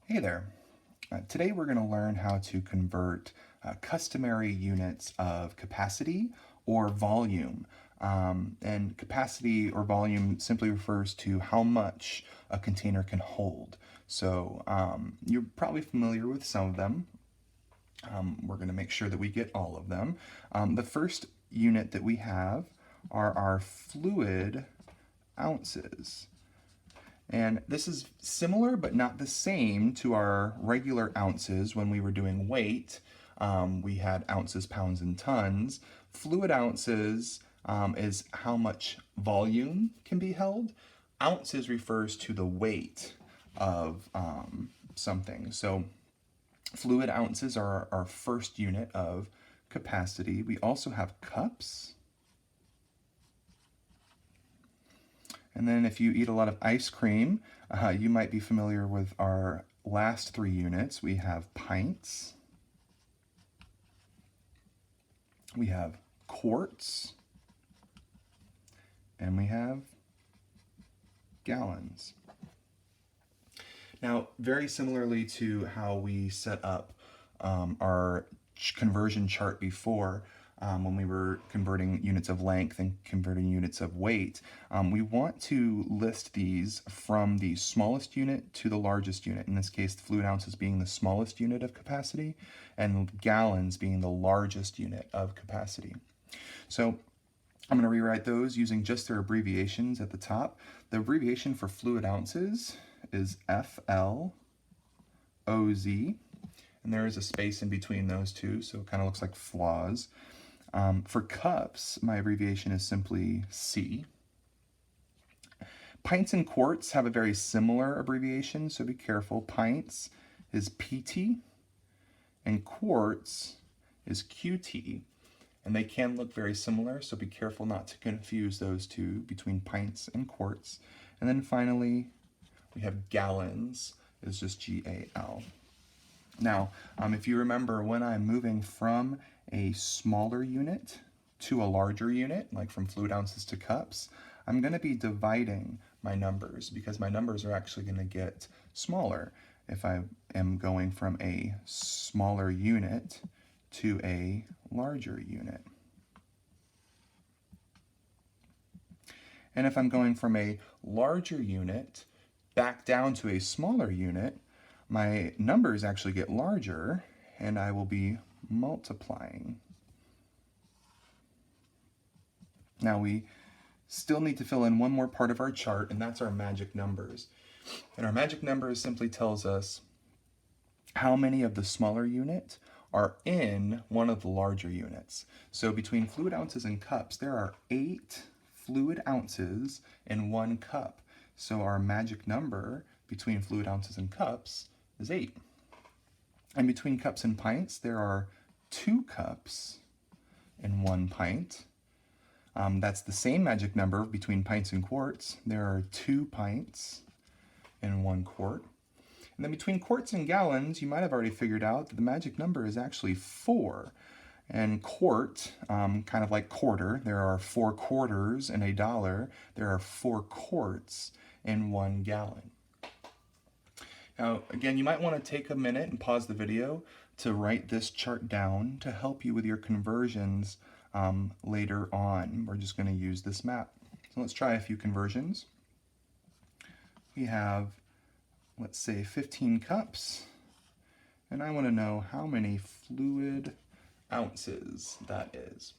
Hey there. Today we're going to learn how to convert customary units of capacity or volume. And capacity or volume simply refers to how much a container can hold. So you're probably familiar with some of them. We're going to make sure that we get all of them. The first unit that we have are our fluid ounces. And this is similar but not the same to our regular ounces when we were doing weight. We had ounces, pounds, and tons. Fluid ounces is how much volume can be held. Ounces refers to the weight of something. So fluid ounces are our first unit of capacity. We also have cups. And then if you eat a lot of ice cream, you might be familiar with our last three units. We have pints, we have quarts, and we have gallons. Now, very similarly to how we set up our conversion chart before, when we were converting units of length and converting units of weight, we want to list these from the smallest unit to the largest unit. In this case, the fluid ounces being the smallest unit of capacity and gallons being the largest unit of capacity. So I'm going to rewrite those using just their abbreviations at the top. The abbreviation for fluid ounces is FLOZ, and there is a space in between those two, so it kind of looks like flaws. For cups, my abbreviation is simply C. Pints and quarts have a very similar abbreviation, so be careful. Pints is PT, and quarts is QT. And they can look very similar, so be careful not to confuse those two between pints and quarts. And then finally, we have gallons, is just GAL. Now, if you remember, when I'm moving from a smaller unit to a larger unit, like from fluid ounces to cups, I'm going to be dividing my numbers because my numbers are actually going to get smaller if I am going from a smaller unit to a larger unit. And if I'm going from a larger unit back down to a smaller unit, my numbers actually get larger and I will be multiplying. Now we still need to fill in one more part of our chart, and that's our magic numbers. And our magic numbers simply tells us how many of the smaller unit are in one of the larger units. So between fluid ounces and cups, there are 8 fluid ounces in 1 cup. So our magic number between fluid ounces and cups is 8. And between cups and pints, there are 2 cups in 1 pint. That's the same magic number between pints and quarts. There are 2 pints in 1 quart. And then between quarts and gallons, you might have already figured out that the magic number is actually 4. And quart, kind of like quarter, there are 4 quarters in a dollar. There are 4 quarts in 1 gallon. Now, again, you might want to take a minute and pause the video to write this chart down to help you with your conversions later on. We're just going to use this map. So let's try a few conversions. We have, let's say, 15 cups, and I want to know how many fluid ounces that is.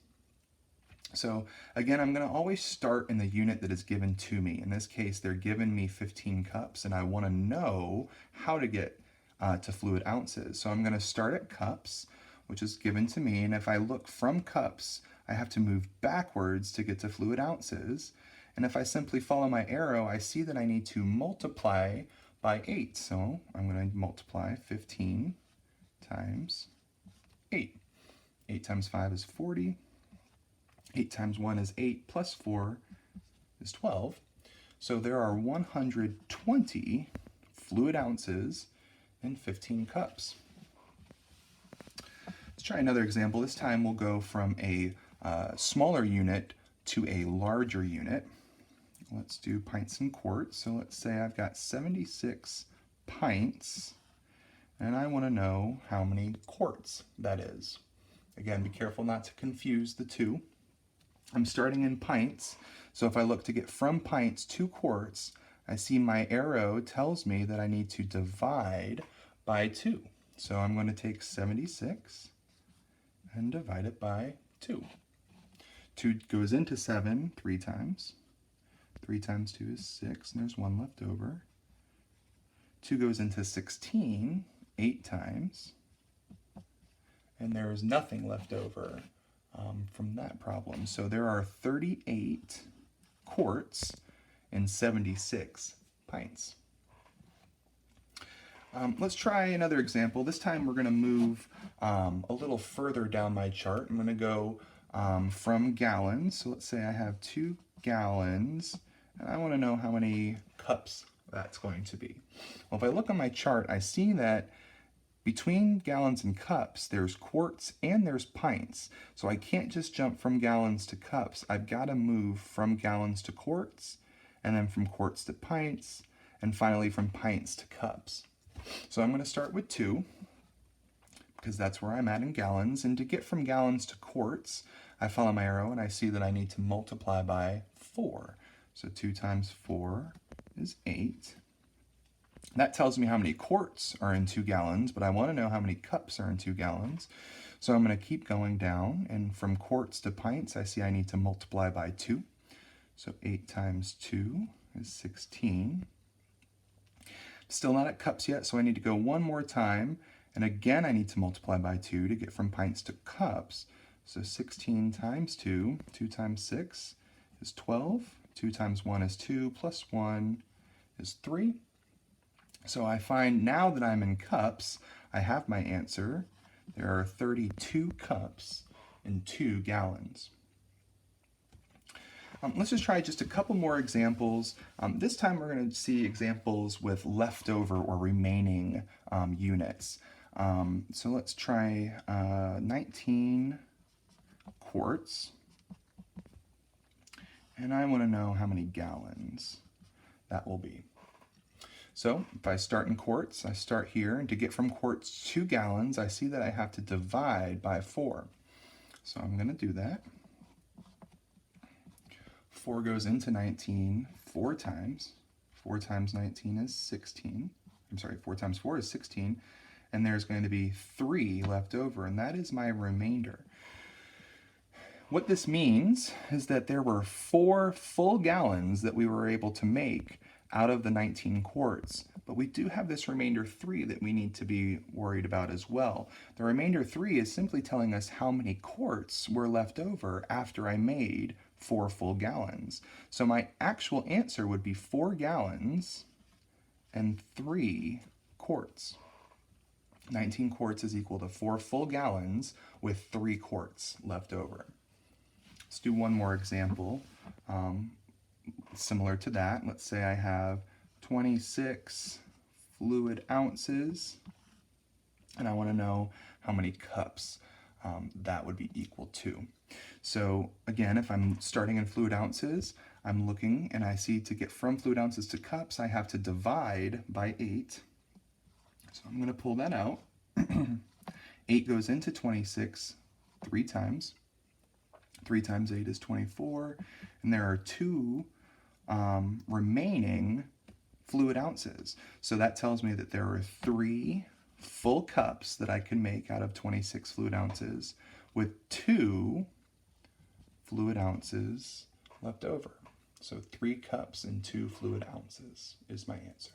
So again, I'm going to always start in the unit that is given to me. In this case, they're giving me 15 cups, and I want to know how to get to fluid ounces. So I'm going to start at cups, which is given to me, and if I look from cups, I have to move backwards to get to fluid ounces. And if I simply follow my arrow, I see that I need to multiply by 8. So I'm going to multiply 15 times 8. 8 times 5 is 40. 8 times 1 is 8, plus 4 is 12. So there are 120 fluid ounces in 15 cups. Let's try another example. This time we'll go from a smaller unit to a larger unit. Let's do pints and quarts. So let's say I've got 76 pints and I want to know how many quarts that is. Again, be careful not to confuse the two. I'm starting in pints, so if I look to get from pints to quarts, I see my arrow tells me that I need to divide by 2. So I'm going to take 76 and divide it by 2. 2 goes into 7 3 times. 3 times 2 is 6, and there's 1 left over. 2 goes into 16 8 times, and there is nothing left over from that problem. So there are 38 quarts and 76 pints. Let's try another example. This time we're going to move a little further down my chart. I'm going to go from gallons. So let's say I have 2 gallons, and I want to know how many cups that's going to be. Well, if I look on my chart, I see that between gallons and cups, there's quarts and there's pints. So I can't just jump from gallons to cups. I've got to move from gallons to quarts, and then from quarts to pints, and finally from pints to cups. So I'm going to start with 2, because that's where I'm at in gallons. And to get from gallons to quarts, I follow my arrow and I see that I need to multiply by 4. So 2 times 4 is 8. That tells me how many quarts are in 2 gallons, but I want to know how many cups are in 2 gallons. So I'm going to keep going down, and from quarts to pints, I see I need to multiply by 2. So 8 times 2 is 16. Still not at cups yet, so I need to go one more time, and again I need to multiply by 2 to get from pints to cups. So 16 times 2, 2 times 6 is 12. 2 times 1 is 2, plus 1 is 3. So I find now that I'm in cups, I have my answer. There are 32 cups in 2 gallons. Let's just try just a couple more examples. This time we're going to see examples with leftover or remaining units. So let's try 19 quarts. And I want to know how many gallons that will be. So if I start in quarts, I start here, and to get from quarts to gallons, I see that I have to divide by 4. So I'm going to do that. 4 goes into 19 4 times. 4 times 19 is 16. I'm sorry, 4 times 4 is 16. And there's going to be 3 left over, and that is my remainder. What this means is that there were 4 full gallons that we were able to make out of the 19 quarts, but we do have this remainder 3 that we need to be worried about as well. The remainder 3 is simply telling us how many quarts were left over after I made 4 full gallons. So my actual answer would be 4 gallons and 3 quarts. 19 quarts is equal to 4 full gallons with 3 quarts left over. Let's do one more example. Similar to that, let's say I have 26 fluid ounces, and I want to know how many cups that would be equal to. So again, if I'm starting in fluid ounces, I'm looking and I see to get from fluid ounces to cups, I have to divide by 8. So I'm going to pull that out. 8 goes into 26 3 times. 3 times 8 is 24, and there are 2 remaining fluid ounces. So that tells me that there are 3 full cups that I can make out of 26 fluid ounces with 2 fluid ounces left over. So 3 cups and 2 fluid ounces is my answer.